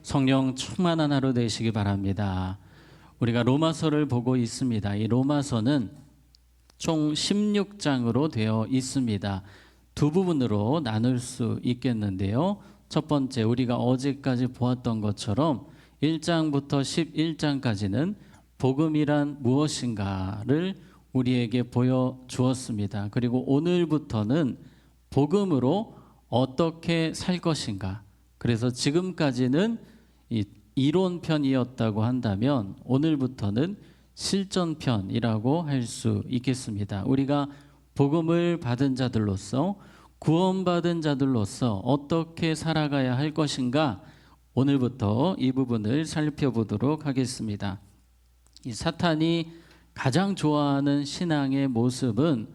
성령 충만한 하루 되시기 바랍니다. 우리가 로마서를 보고 있습니다. 이 로마서는 총 16장으로 되어 있습니다. 두 부분으로 나눌 수 있겠는데요. 첫 번째, 우리가 어제까지 보았던 것처럼 1장부터 11장까지는 복음이란 무엇인가를 우리에게 보여주었습니다. 그리고 오늘부터는 복음으로 어떻게 살 것인가. 그래서 지금까지는 이 이론편이었다고 한다면 오늘부터는 실전편이라고 할 수 있겠습니다. 우리가 복음을 받은 자들로서, 구원받은 자들로서 어떻게 살아가야 할 것인가, 오늘부터 이 부분을 살펴보도록 하겠습니다. 이 사탄이 가장 좋아하는 신앙의 모습은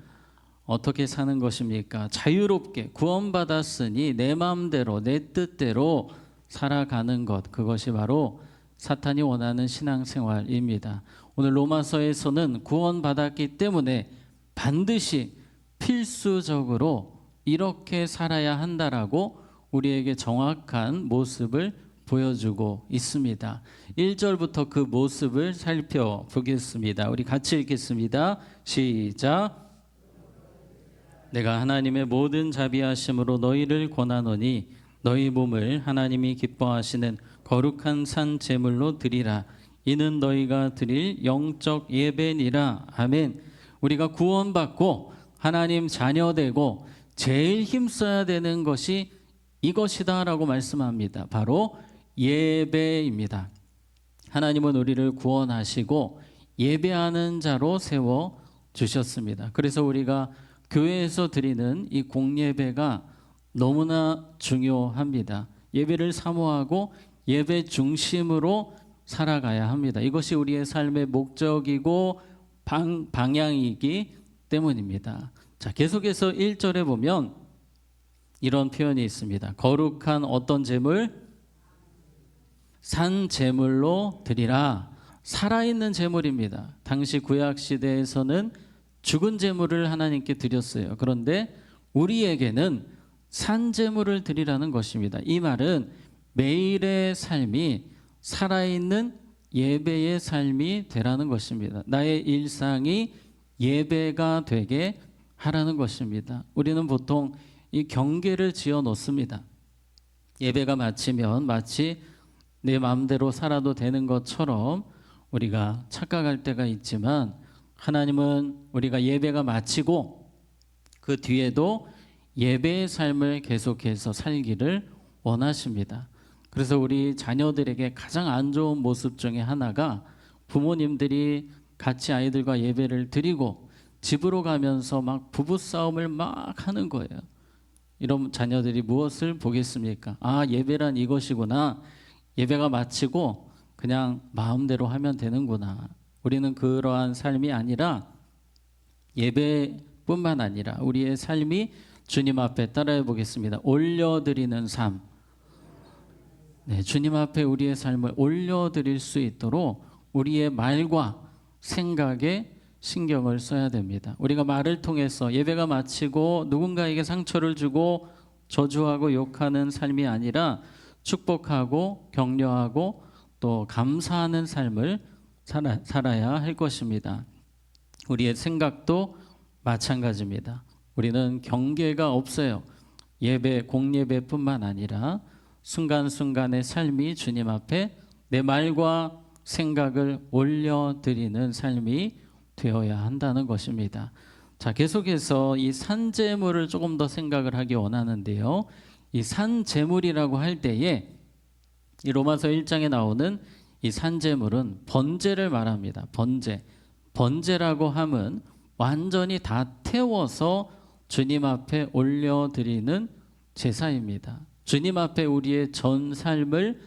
어떻게 사는 것입니까? 자유롭게 구원받았으니 내 마음대로 내 뜻대로 살아가는 것, 그것이 바로 사탄이 원하는 신앙생활입니다. 오늘 로마서에서는 구원받았기 때문에 반드시 필수적으로 이렇게 살아야 한다라고 우리에게 정확한 모습을 보여주고 있습니다. 1절부터 그 모습을 살펴보겠습니다. 우리 같이 읽겠습니다. 시작. 내가 하나님의 모든 자비하심으로 너희를 권하노니 너희 몸을 하나님이 기뻐하시는 거룩한 산 제물로 드리라. 이는 너희가 드릴 영적 예배니라. 아멘. 우리가 구원받고 하나님 자녀되고 제일 힘써야 되는 것이 이것이다 라고 말씀합니다. 바로 예배입니다. 하나님은 우리를 구원하시고 예배하는 자로 세워 주셨습니다. 그래서 우리가 교회에서 드리는 이 공예배가 너무나 중요합니다. 예배를 사모하고 예배 중심으로 살아가야 합니다. 이것이 우리의 삶의 목적이고 방향이기 때문입니다. 자, 계속해서 1절에 보면 이런 표현이 있습니다. 거룩한 어떤 제물? 산 제물로 드리라. 살아있는 제물입니다. 당시 구약 시대에서는 죽은 제물을 하나님께 드렸어요. 그런데 우리에게는 산 제물을 드리라는 것입니다. 이 말은 매일의 삶이 살아있는 예배의 삶이 되라는 것입니다. 나의 일상이 예배가 되게 하라는 것입니다. 우리는 보통 이 경계를 지어 놓습니다. 예배가 마치면 마치 내 마음대로 살아도 되는 것처럼 우리가 착각할 때가 있지만, 하나님은 우리가 예배가 마치고 그 뒤에도 예배의 삶을 계속해서 살기를 원하십니다. 그래서 우리 자녀들에게 가장 안 좋은 모습 중에 하나가 부모님들이 같이 아이들과 예배를 드리고 집으로 가면서 막 부부싸움을 막 하는 거예요. 이런 자녀들이 무엇을 보겠습니까? 아, 예배란 이것이구나. 예배가 마치고 그냥 마음대로 하면 되는구나. 우리는 그러한 삶이 아니라, 예배뿐만 아니라 우리의 삶이 주님 앞에, 따라해 보겠습니다. 올려드리는 삶. 네, 주님 앞에 우리의 삶을 올려드릴 수 있도록 우리의 말과 생각에 신경을 써야 됩니다. 우리가 말을 통해서 예배가 마치고 누군가에게 상처를 주고 저주하고 욕하는 삶이 아니라 축복하고 격려하고 또 감사하는 삶을 살아야 할 것입니다. 우리의 생각도 마찬가지입니다. 우리는 경계가 없어요. 예배, 공예배뿐만 아니라 순간순간의 삶이 주님 앞에 내 말과 생각을 올려드리는 삶이 되어야 한다는 것입니다. 자, 계속해서 이 산제물을 조금 더 생각을 하기 원하는데요. 이 산제물이라고 할 때에 이 로마서 1장에 나오는 이 산제물은 번제를 말합니다. 번제라고 함은 완전히 다 태워서 주님 앞에 올려드리는 제사입니다. 주님 앞에 우리의 전 삶을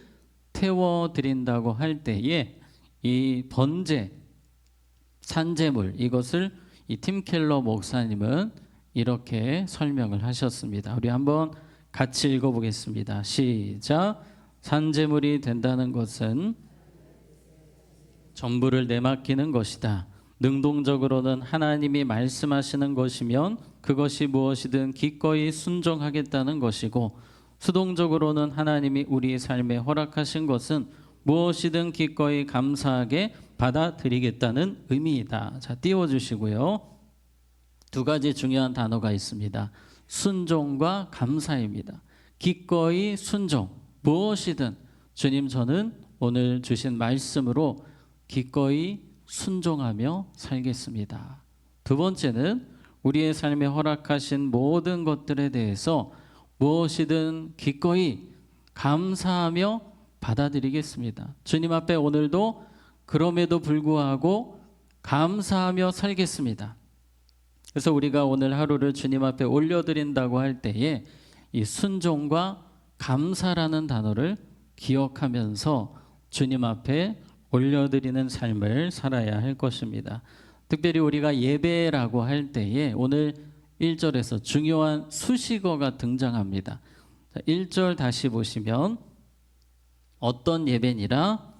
태워드린다고 할 때에 이 번제, 산제물, 이것을 이 팀 켈러 목사님은 이렇게 설명을 하셨습니다. 우리 한번 같이 읽어보겠습니다. 시작. 산제물이 된다는 것은 전부를 내맡기는 것이다. 능동적으로는 하나님이 말씀하시는 것이면 그것이 무엇이든 기꺼이 순종하겠다는 것이고, 수동적으로는 하나님이 우리의 삶에 허락하신 것은 무엇이든 기꺼이 감사하게 받아들이겠다는 의미이다. 자, 띄워주시고요. 두 가지 중요한 단어가 있습니다. 순종과 감사입니다. 기꺼이 순종, 무엇이든 주님 저는 오늘 주신 말씀으로 기꺼이 순종하며 살겠습니다. 두 번째는 우리의 삶에 허락하신 모든 것들에 대해서 무엇이든 기꺼이 감사하며 받아들이겠습니다. 주님 앞에 오늘도 그럼에도 불구하고 감사하며 살겠습니다. 그래서 우리가 오늘 하루를 주님 앞에 올려드린다고 할 때에 이 순종과 감사라는 단어를 기억하면서 주님 앞에 올려드리는 삶을 살아야 할 것입니다. 특별히 우리가 예배라고 할 때에 오늘 1절에서 중요한 수식어가 등장합니다. 1절 다시 보시면 어떤 예배니라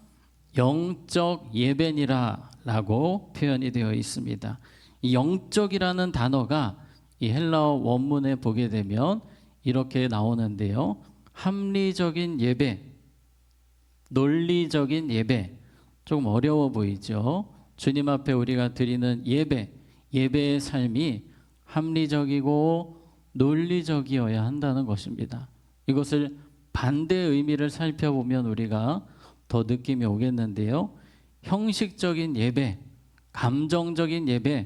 영적 예배니라 라고 표현이 되어 있습니다. 이 영적이라는 단어가 이 헬라어 원문에 보게 되면 이렇게 나오는데요. 합리적인 예배, 논리적인 예배, 조금 어려워 보이죠. 주님 앞에 우리가 드리는 예배, 예배의 삶이 합리적이고 논리적이어야 한다는 것입니다. 이것을 반대의 의미를 살펴보면 우리가 더 느낌이 오겠는데요. 형식적인 예배, 감정적인 예배,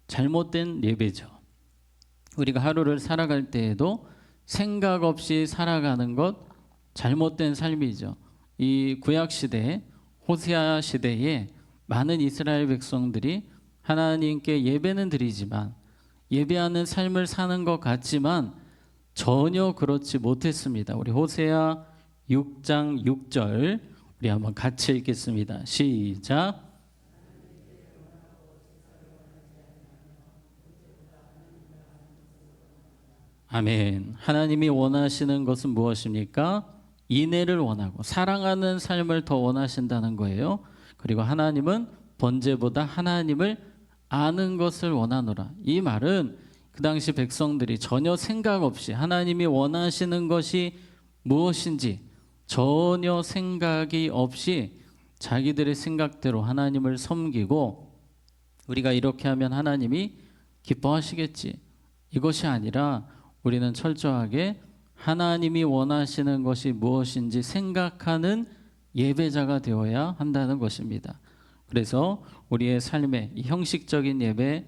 잘못된 예배죠. 우리가 하루를 살아갈 때에도 생각 없이 살아가는 것 잘못된 삶이죠. 이 구약 시대, 호세아 시대에 많은 이스라엘 백성들이 하나님께 예배는 드리지만 예배하는 삶을 사는 것 같지만 전혀 그렇지 못했습니다. 우리 호세아 6장 6절 우리 한번 같이 읽겠습니다. 시작. 아멘. 하나님이 원하시는 것은 무엇입니까? 인애를 원하고 사랑하는 삶을 더 원하신다는 거예요. 그리고 하나님은 번제보다 하나님을 아는 것을 원하노라. 이 말은 그 당시 백성들이 전혀 생각 없이 하나님이 원하시는 것이 무엇인지 전혀 생각이 없이 자기들의 생각대로 하나님을 섬기고 우리가 이렇게 하면 하나님이 기뻐하시겠지. 이것이 아니라 우리는 철저하게 하나님이 원하시는 것이 무엇인지 생각하는 예배자가 되어야 한다는 것입니다. 그래서 우리의 삶의 이 형식적인 예배,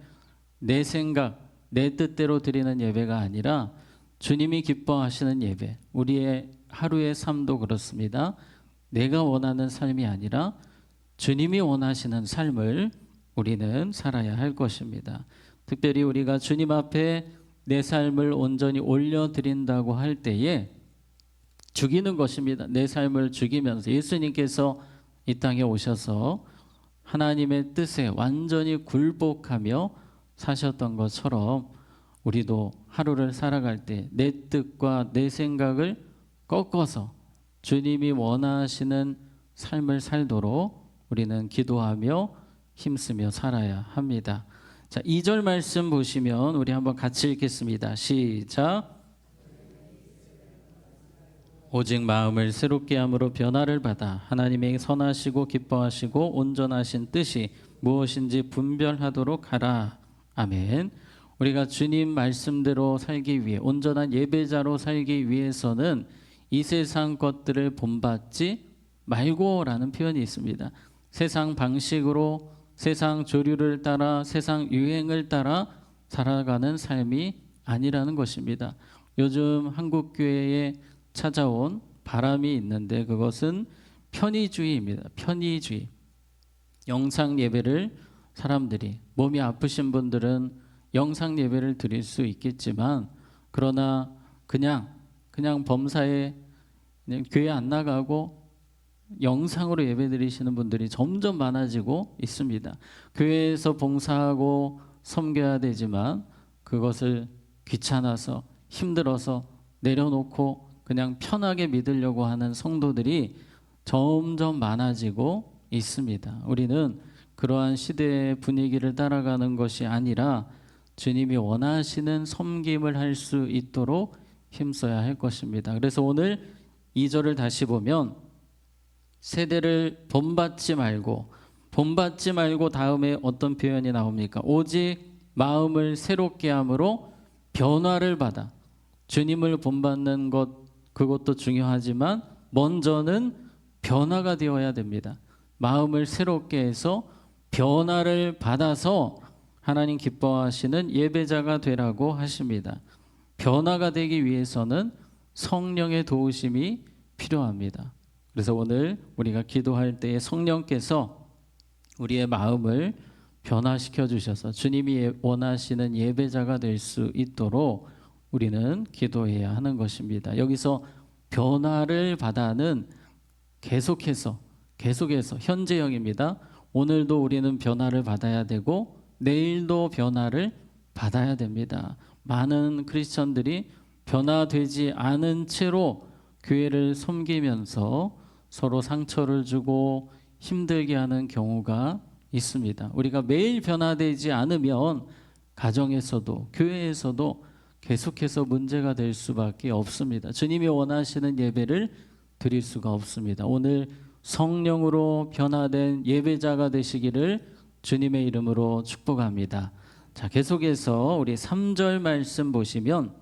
내 생각, 내 뜻대로 드리는 예배가 아니라 주님이 기뻐하시는 예배, 우리의 하루의 삶도 그렇습니다. 내가 원하는 삶이 아니라 주님이 원하시는 삶을 우리는 살아야 할 것입니다. 특별히 우리가 주님 앞에 내 삶을 온전히 올려드린다고 할 때에 죽이는 것입니다. 내 삶을 죽이면서 예수님께서 이 땅에 오셔서 하나님의 뜻에 완전히 굴복하며 사셨던 것처럼 우리도 하루를 살아갈 때 내 뜻과 내 생각을 꺾어서 주님이 원하시는 삶을 살도록 우리는 기도하며 힘쓰며 살아야 합니다. 자, 2절 말씀 보시면 우리 한번 같이 읽겠습니다. 시작. 오직 마음을 새롭게 함으로 변화를 받아 하나님의 선하시고 기뻐하시고 온전하신 뜻이 무엇인지 분별하도록 하라. 아멘. 우리가 주님 말씀대로 살기 위해 온전한 예배자로 살기 위해서는 이 세상 것들을 본받지 말고라는 표현이 있습니다. 세상 방식으로 세상 조류를 따라 세상 유행을 따라 살아가는 삶이 아니라는 것입니다. 요즘 한국 교회에 찾아온 바람이 있는데 그것은 편의주의입니다. 편의주의. 영상 예배를 사람들이 몸이 아프신 분들은 영상 예배를 드릴 수 있겠지만 그러나 그냥 범사에 그냥 교회 안 나가고 영상으로 예배 드리시는 분들이 점점 많아지고 있습니다. 교회에서 봉사하고 섬겨야 되지만 그것을 귀찮아서 힘들어서 내려놓고 그냥 편하게 믿으려고 하는 성도들이 점점 많아지고 있습니다. 우리는 그러한 시대의 분위기를 따라가는 것이 아니라 주님이 원하시는 섬김을 할 수 있도록 힘써야 할 것입니다. 그래서 오늘 2절을 다시 보면 세대를 본받지 말고 다음에 어떤 표현이 나옵니까? 오직 마음을 새롭게 함으로 변화를 받아. 주님을 본받는 것 그것도 중요하지만 먼저는 변화가 되어야 됩니다. 마음을 새롭게 해서 변화를 받아서 하나님 기뻐하시는 예배자가 되라고 하십니다. 변화가 되기 위해서는 성령의 도우심이 필요합니다. 그래서 오늘 우리가 기도할 때에 성령께서 우리의 마음을 변화시켜 주셔서 주님이 원하시는 예배자가 될 수 있도록 우리는 기도해야 하는 것입니다. 여기서 변화를 받아는 계속해서 현재형입니다. 오늘도 우리는 변화를 받아야 되고 내일도 변화를 받아야 됩니다. 많은 크리스천들이 변화되지 않은 채로 교회를 섬기면서 서로 상처를 주고 힘들게 하는 경우가 있습니다. 우리가 매일 변화되지 않으면 가정에서도 교회에서도 계속해서 문제가 될 수밖에 없습니다. 주님이 원하시는 예배를 드릴 수가 없습니다. 오늘 성령으로 변화된 예배자가 되시기를 주님의 이름으로 축복합니다. 자, 계속해서 우리 3절 말씀 보시면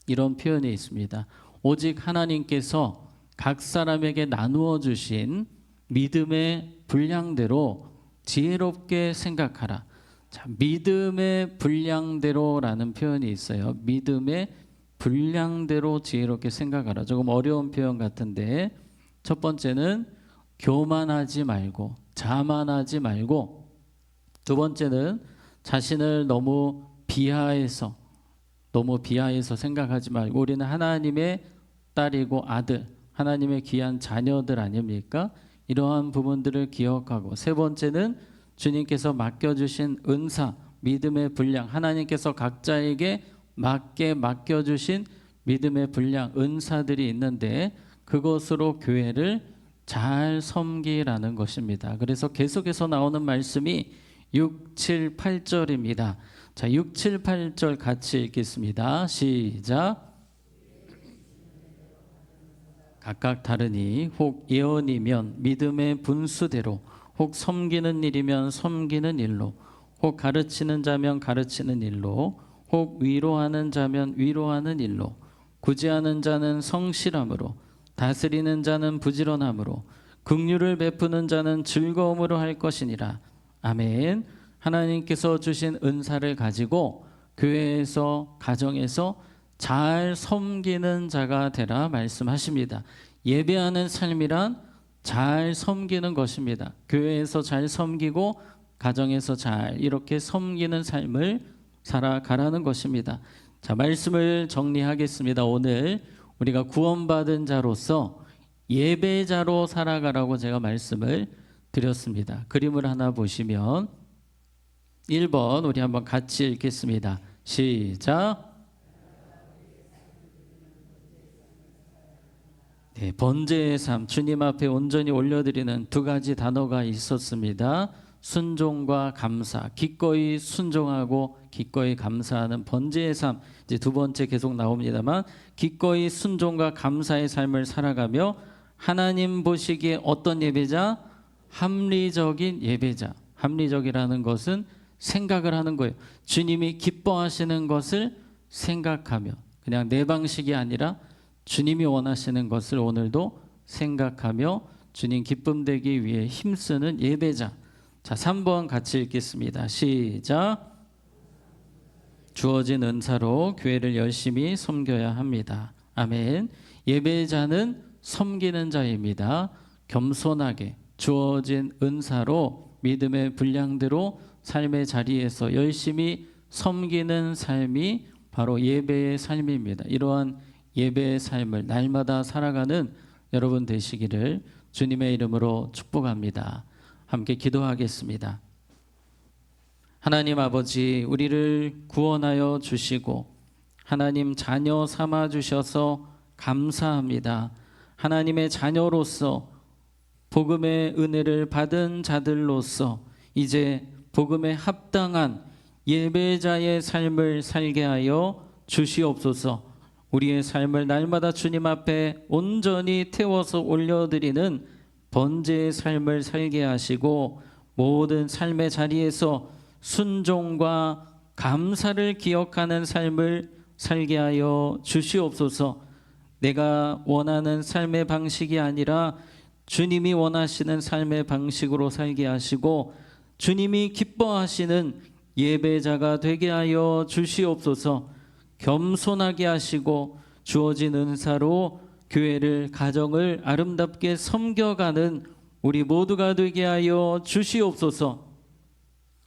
이런 표현이 있습니다. 오직 하나님께서 각 사람에게 나누어 주신 믿음의 분량대로 지혜롭게 생각하라. 자, 믿음의 분량대로라는 표현이 있어요. 믿음의 분량대로 지혜롭게 생각하라. 조금 어려운 표현 같은데 첫 번째는 교만하지 말고 자만하지 말고, 두 번째는 자신을 너무 비하해서 생각하지 말고 우리는 하나님의 딸이고 아들, 하나님의 귀한 자녀들 아닙니까? 이러한 부분들을 기억하고, 세 번째는 주님께서 맡겨주신 은사, 믿음의 분량, 하나님께서 각자에게 맞게 맡겨주신 믿음의 분량, 은사들이 있는데 그것으로 교회를 잘 섬기라는 것입니다. 그래서 계속해서 나오는 말씀이 6, 7, 8절입니다. 자, 6, 7, 8절 같이 읽겠습니다. 시작. 각각 다르니 혹 예언이면 믿음의 분수대로, 혹 섬기는 일이면 섬기는 일로, 혹 가르치는 자면 가르치는 일로, 혹 위로하는 자면 위로하는 일로, 구제하는 자는 성실함으로, 다스리는 자는 부지런함으로, 긍휼을 베푸는 자는 즐거움으로 할 것이니라. 아멘. 하나님께서 주신 은사를 가지고 교회에서, 가정에서 잘 섬기는 자가 되라 말씀하십니다. 예배하는 삶이란 잘 섬기는 것입니다. 교회에서 잘 섬기고 가정에서 잘 이렇게 섬기는 삶을 살아가라는 것입니다. 자, 말씀을 정리하겠습니다. 오늘 우리가 구원받은 자로서 예배자로 살아가라고 제가 말씀을 드렸습니다. 그림을 하나 보시면 1번 우리 한번 같이 읽겠습니다. 시작. 네, 번제의 삶, 주님 앞에 온전히 올려드리는 두 가지 단어가 있었습니다. 순종과 감사, 기꺼이 순종하고 기꺼이 감사하는 번제의 삶. 이제 두 번째 계속 나옵니다만, 기꺼이 순종과 감사의 삶을 살아가며 하나님 보시기에 어떤 예배자? 합리적인 예배자. 합리적이라는 것은 생각을 하는 거예요. 주님이 기뻐하시는 것을 생각하며, 그냥 내 방식이 아니라 주님이 원하시는 것을 오늘도 생각하며 주님 기쁨 되기 위해 힘쓰는 예배자. 자, 3번 같이 읽겠습니다. 시작. 주어진 은사로 교회를 열심히 섬겨야 합니다. 아멘. 예배자는 섬기는 자입니다. 겸손하게 주어진 은사로 믿음의 분량대로 삶의 자리에서 열심히 섬기는 삶이 바로 예배의 삶입니다. 이러한 예배의 삶을 날마다 살아가는 여러분 되시기를 주님의 이름으로 축복합니다. 함께 기도하겠습니다. 하나님 아버지, 우리를 구원하여 주시고 하나님 자녀 삼아 주셔서 감사합니다. 하나님의 자녀로서 복음의 은혜를 받은 자들로서 이제 복음에 합당한 예배자의 삶을 살게 하여 주시옵소서. 우리의 삶을 날마다 주님 앞에 온전히 태워서 올려드리는 번제의 삶을 살게 하시고 모든 삶의 자리에서 순종과 감사를 기억하는 삶을 살게 하여 주시옵소서. 내가 원하는 삶의 방식이 아니라 주님이 원하시는 삶의 방식으로 살게 하시고 주님이 기뻐하시는 예배자가 되게 하여 주시옵소서. 겸손하게 하시고 주어진 은사로 교회를 가정을 아름답게 섬겨가는 우리 모두가 되게 하여 주시옵소서.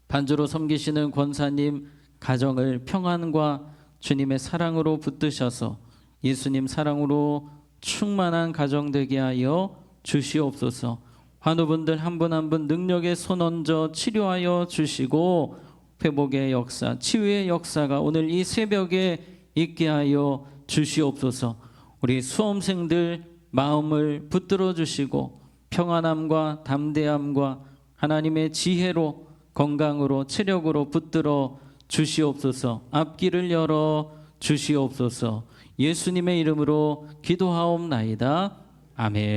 반주로 섬기시는 권사님 가정을 평안과 주님의 사랑으로 붙드셔서 예수님 사랑으로 충만한 가정 되게 하여 주시옵소서. 환우분들 한 분 한 분 능력의 손 얹어 치료하여 주시고 회복의 역사, 치유의 역사가 오늘 이 새벽에 있게 하여 주시옵소서. 우리 수험생들 마음을 붙들어 주시고 평안함과 담대함과 하나님의 지혜로 건강으로 체력으로 붙들어 주시옵소서. 앞길을 열어 주시옵소서. 예수님의 이름으로 기도하옵나이다. 아멘.